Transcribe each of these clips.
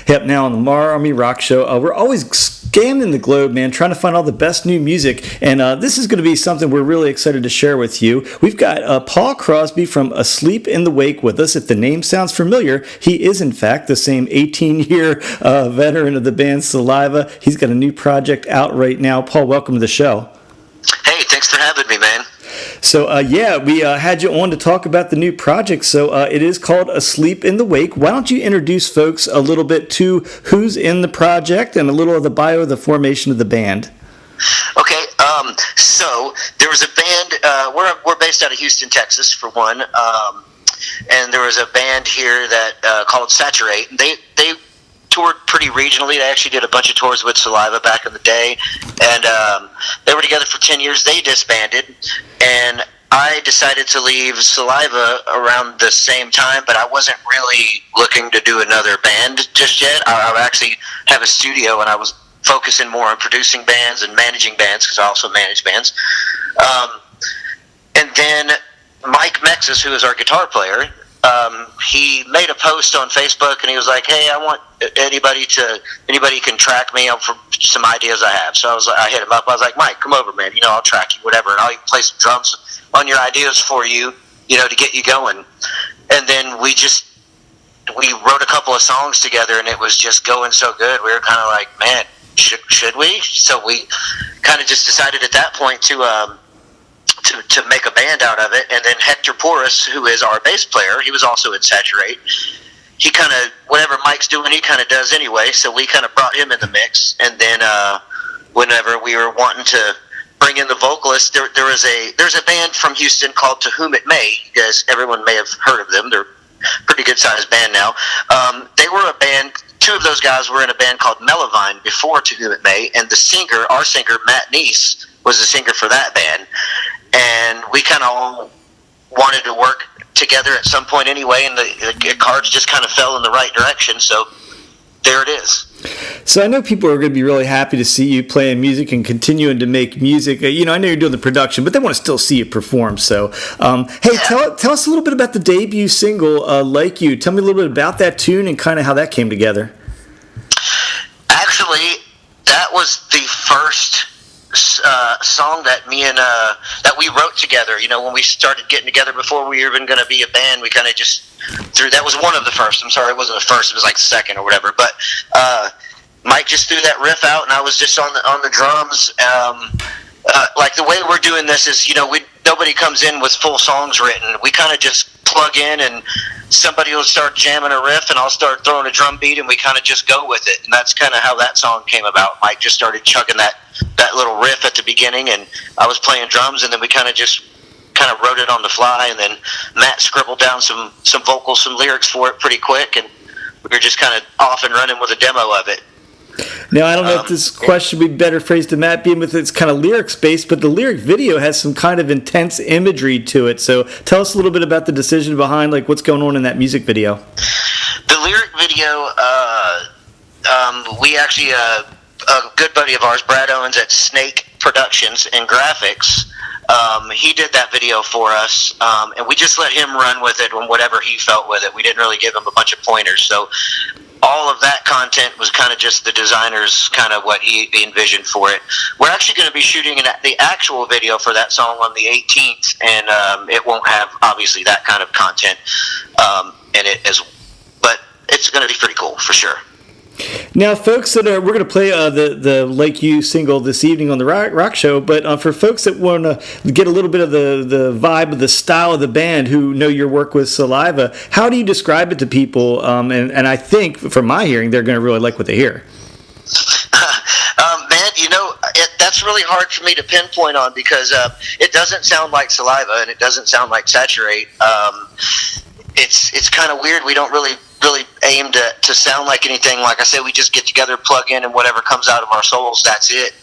Yep, now on the MARR Army Rock Show, we're always scanning the globe, man, trying to find all the best new music, and this is going to be something we're really excited to share with you. We've got Paul Crosby from Asleep in the Wake with us. If the name sounds familiar, he is in fact the same 18-year veteran of the band Saliva. He's got a new project out right now. Paul, welcome to the show. Hey, thanks for having me, man. So, we had you on to talk about the new project. So, it is called Asleep in the Wake. Why don't you introduce folks a little bit to who's in the project and a little of the bio of the formation of the band? Okay, so there was a band, we're based out of Houston, Texas, for one, and there was a band here that called Saturate. They toured pretty regionally. They actually did a bunch of tours with Saliva back in the day, and they were together for 10 years. They disbanded, and I decided to leave Saliva around the same time, but I wasn't really looking to do another band just yet. I actually have a studio, and I was focusing more on producing bands and managing bands, because I also manage bands. And then Mike Mexis, who is our guitar player, he made a post on Facebook, and he was like, "Hey, I want anybody can track me for some ideas I have." So I hit him up. I was like, "Mike, come over, man. I'll track you, whatever, and I'll even play some drums on your ideas for you, to get you going." And then we wrote a couple of songs together, and it was just going so good. We were kind of like, "Man, should we?" So we kind of just decided at that point to make a band out of it. And then Hector Porras, who is our bass player, he was also in Saturate. He kind of, whatever Mike's doing, he kind of does anyway, so we kind of brought him in the mix. And then whenever we were wanting to bring in the vocalist, there's a band from Houston called To Whom It May. You guys, everyone may have heard of them. They're a pretty good-sized band now. They were a band. Two of those guys were in a band called Mellovine before To Whom It May, and our singer, Matt Neese, was the singer for that band. And we kind of all wanted to work together at some point anyway, and the cards just kind of fell in the right direction, so there it is. So I know people are going to be really happy to see you playing music and continuing to make music. I know you're doing the production, but they want to still see you perform. So, Tell us a little bit about the debut single, Like You. Tell me a little bit about that tune and kind of how that came together. Actually, that was the first song that that we wrote together. When we started getting together, before we were even going to be a band, we kind of just threw. That was one of the first. I'm sorry, it wasn't the first. It was like the second or whatever. But Mike just threw that riff out, and I was just on the drums. Like the way we're doing this is, nobody comes in with full songs written. We kind of just plug in, and somebody will start jamming a riff, and I'll start throwing a drum beat, and we kind of just go with it. And that's kind of how that song came about. Mike just started chugging that little riff at the beginning, and I was playing drums, and then we kind of wrote it on the fly, and then Matt scribbled down some vocals, some lyrics for it pretty quick, and we were just kind of off and running with a demo of it. Now, I don't know if this question would be better phrased to Matt, being with its kind of lyrics-based, but the lyric video has some kind of intense imagery to it. So tell us a little bit about the decision behind, like, what's going on in that music video. The lyric video, we actually, a good buddy of ours, Brad Owens at Snake Productions and Graphics, he did that video for us, and we just let him run with it on whatever he felt with it. We didn't really give him a bunch of pointers, so all of that content was kind of just the designer's kind of what he envisioned for it. We're actually going to be shooting the actual video for that song on the 18th, and it won't have obviously that kind of content in it, but it's going to be pretty cool for sure. Now, folks we're going to play the Like You single this evening on the rock show, but for folks that want to get a little bit of the vibe of the style of the band who know your work with Saliva, how do you describe it to people? And I think, from my hearing, they're going to really like what they hear. Man, that's really hard for me to pinpoint on, because it doesn't sound like Saliva, and it doesn't sound like Saturate. It's kind of weird. We don't really aim to sound like anything. Like I said, we just get together, plug in, and whatever comes out of our souls, that's it.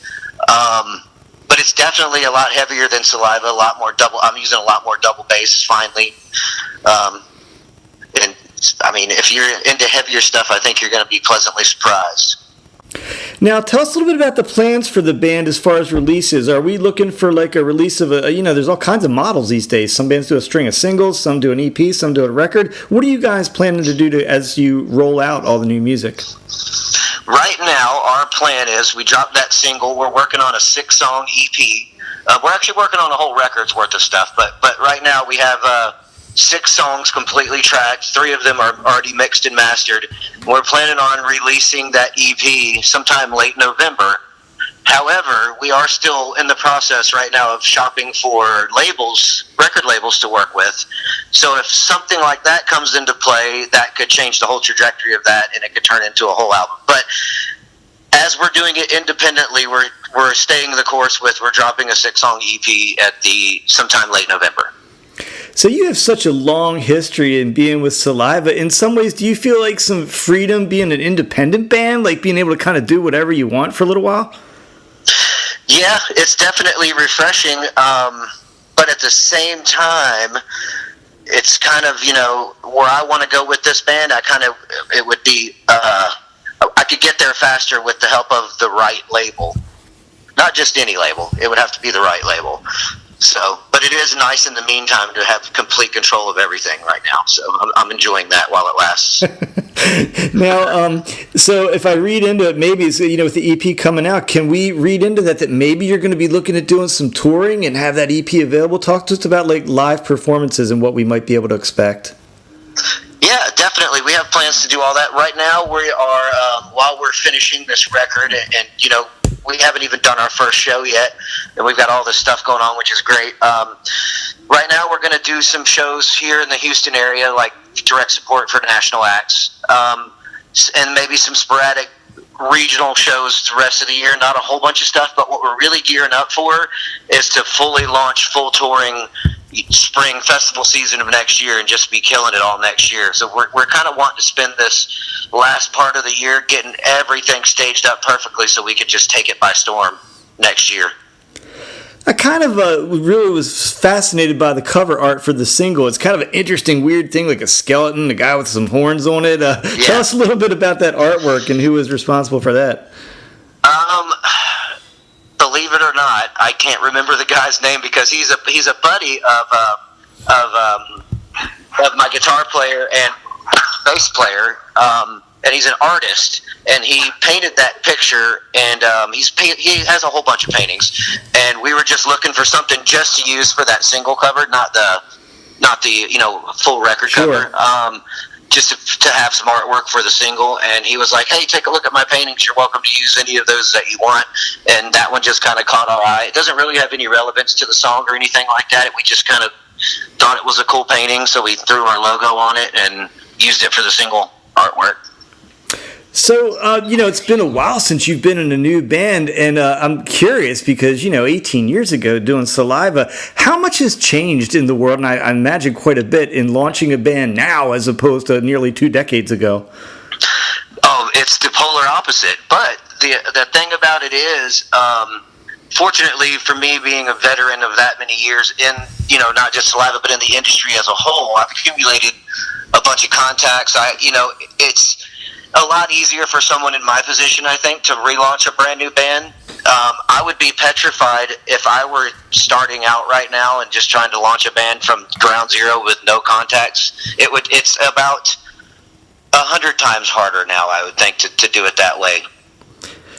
But it's definitely a lot heavier than Saliva, a lot more double. I'm using a lot more double bass finally. And I mean, if you're into heavier stuff, I think you're going to be pleasantly surprised. Now, tell us a little bit about the plans for the band as far as releases. Are we looking for like a release of there's all kinds of models these days. Some bands do a string of singles, some do an EP, some do a record. What are you guys planning to do as you roll out all the new music? Right now, our plan is we dropped that single. We're working on a 6-song EP. We're actually working on a whole record's worth of stuff, but right now we have 6 songs completely tracked. 3 of them are already mixed and mastered. We're planning on releasing that EP sometime late November. However, we are still in the process right now of shopping for record labels to work with. So if something like that comes into play, that could change the whole trajectory of that, and it could turn into a whole album. But as we're doing it independently, we're staying the course we're dropping a 6-song EP at sometime late November. So you have such a long history in being with Saliva. In some ways, do you feel like some freedom being an independent band, like being able to kind of do whatever you want for a little while? Yeah, it's definitely refreshing, but at the same time, it's kind of, where I want to go with this band, it would be, I could get there faster with the help of the right label. Not just any label, it would have to be the right label. So, but it is nice in the meantime to have complete control of everything right now. So I'm enjoying that while it lasts. Now, so if I read into it, maybe with the EP coming out, can we read into that maybe you're going to be looking at doing some touring and have that EP available? Talk to us about like live performances and what we might be able to expect. Yeah, definitely. We have plans to do all that. Right now, we are, while we're finishing this record, and we haven't even done our first show yet, and we've got all this stuff going on, which is great. Right now, we're going to do some shows here in the Houston area, like direct support for national acts, and maybe some sporadic regional shows the rest of the year. Not a whole bunch of stuff, but what we're really gearing up for is to fully launch full touring spring festival season of next year and just be killing it all next year. So we're kind of wanting to spend this last part of the year getting everything staged up perfectly so we could just take it by storm next year. I kind of really was fascinated by the cover art for the single. It's kind of an interesting, weird thing, like a skeleton, a guy with some horns on it. Tell us a little bit about that artwork and who was responsible for that. Believe it or not, I can't remember the guy's name because he's a buddy of my guitar player and bass player, and he's an artist. And he painted that picture, and he has a whole bunch of paintings. And we were just looking for something just to use for that single cover, not the full record cover. Just to have some artwork for the single, and he was like, hey, take a look at my paintings, you're welcome to use any of those that you want. And that one just kind of caught our eye. It doesn't really have any relevance to the song or anything like that. We just kind of thought it was a cool painting, so we threw our logo on it and used it for the single artwork. So, it's been a while since you've been in a new band, and I'm curious because, 18 years ago doing Saliva, how much has changed in the world, and I imagine quite a bit, in launching a band now as opposed to nearly 2 decades ago? Oh, it's the polar opposite, but the thing about it is, fortunately for me being a veteran of that many years in, not just Saliva, but in the industry as a whole, I've accumulated a bunch of contacts. It's a lot easier for someone in my position, I think, to relaunch a brand new band. I would be petrified if I were starting out right now and just trying to launch a band from ground zero with no contacts. It's about 100 times harder now, I would think, to do it that way.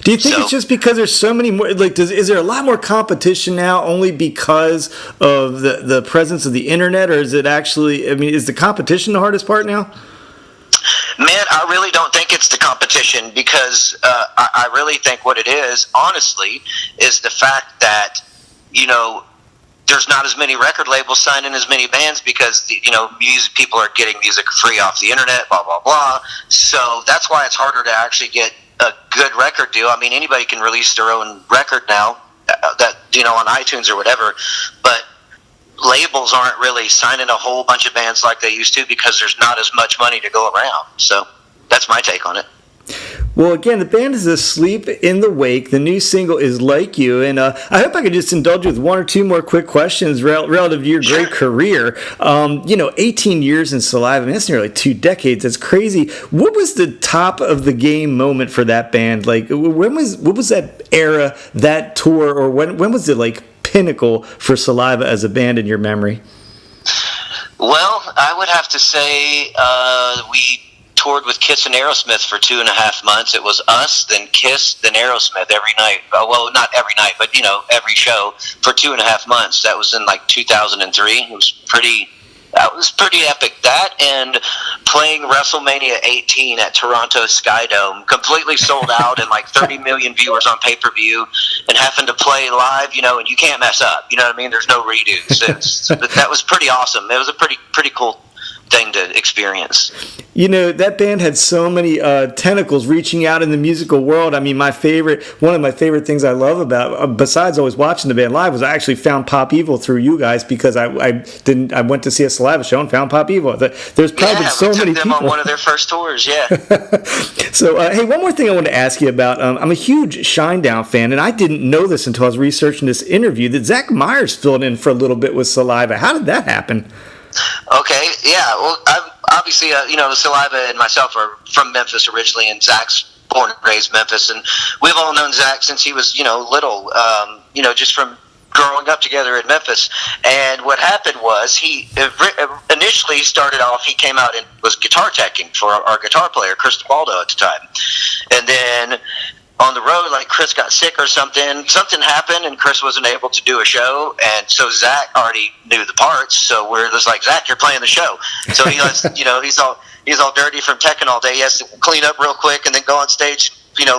Do you think it's just because there's so many more, is there a lot more competition now only because of the presence of the internet, or is it actually, is the competition the hardest part now? Man, I really don't think it's the competition because I really think what it is, honestly, is the fact that, there's not as many record labels signing as many bands because, music people are getting music free off the internet, blah, blah, blah. So that's why it's harder to actually get a good record deal. Anybody can release their own record now that, on iTunes or whatever, but labels aren't really signing a whole bunch of bands like they used to because there's not as much money to go around. So that's my take on it. Well, again, the band is Asleep in the Wake. The new single is Like You. And I hope I could just indulge you with one or two more quick questions relative to your great career. 18 years in Saliva, I mean, that's nearly 2 decades. That's crazy. What was the top of the game moment for that band? Like, what was that era, that tour, or when was it, like, pinnacle for Saliva as a band in your memory? Well, I would have to say we toured with Kiss and Aerosmith for 2.5 months. It was us, then Kiss, then Aerosmith every night. Well, not every night, but every show for 2.5 months. That was in like 2003. It was pretty epic. That and playing WrestleMania 18 at Toronto Skydome, completely sold out, and like 30 million viewers on pay-per-view, and having to play live, and you can't mess up. You know what I mean? There's no redos. That was pretty awesome. It was a pretty cool thing to experience. That band had so many tentacles reaching out in the musical world. I mean, one of my favorite things I love about, besides always watching the band live, was I actually found Pop Evil through you guys, because I went to see a Saliva show and found Pop Evil. There's probably so many people. On one of their first tours, yeah. So, hey, one more thing I want to ask you about. I'm a huge Shinedown fan, and I didn't know this until I was researching this interview, that Zach Myers filled in for a little bit with Saliva. How did that happen? Okay, yeah. Well, obviously, Saliva and myself are from Memphis originally, and Zach's born and raised Memphis, and we've all known Zach since he was, little, just from growing up together in Memphis. And what happened was he initially started off, he came out and was guitar teching for our guitar player, Chris DeBaldo, at the time. And then on the road, like Chris got sick or something happened, and Chris wasn't able to do a show, and so Zach already knew the parts, so we're just like, Zach, you're playing the show. So he was, he's all dirty from teching all day. He has to clean up real quick and then go on stage,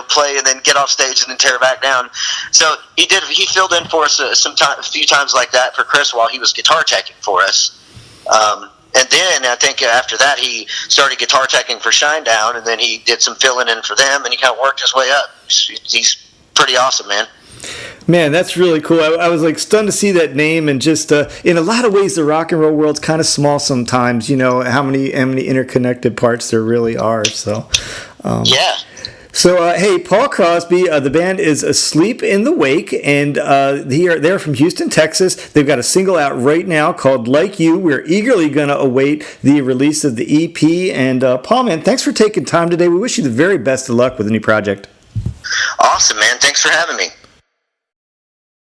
play, and then get off stage and then tear back down. So he filled in for us a few times like that for Chris while he was guitar teching for us. And then I think after that he started guitar teching for Shinedown, and then he did some filling in for them, and he kind of worked his way up. He's pretty awesome, man. Man, that's really cool. I was like stunned to see that name, and just in a lot of ways, the rock and roll world's kind of small sometimes. How many interconnected parts there really are. So, yeah. So, hey, Paul Crosby, the band is Asleep in the Wake, and they're from Houston, Texas. They've got a single out right now called Like You. We're eagerly going to await the release of the EP. And, Paul, man, thanks for taking time today. We wish you the very best of luck with the new project. Awesome, man. Thanks for having me.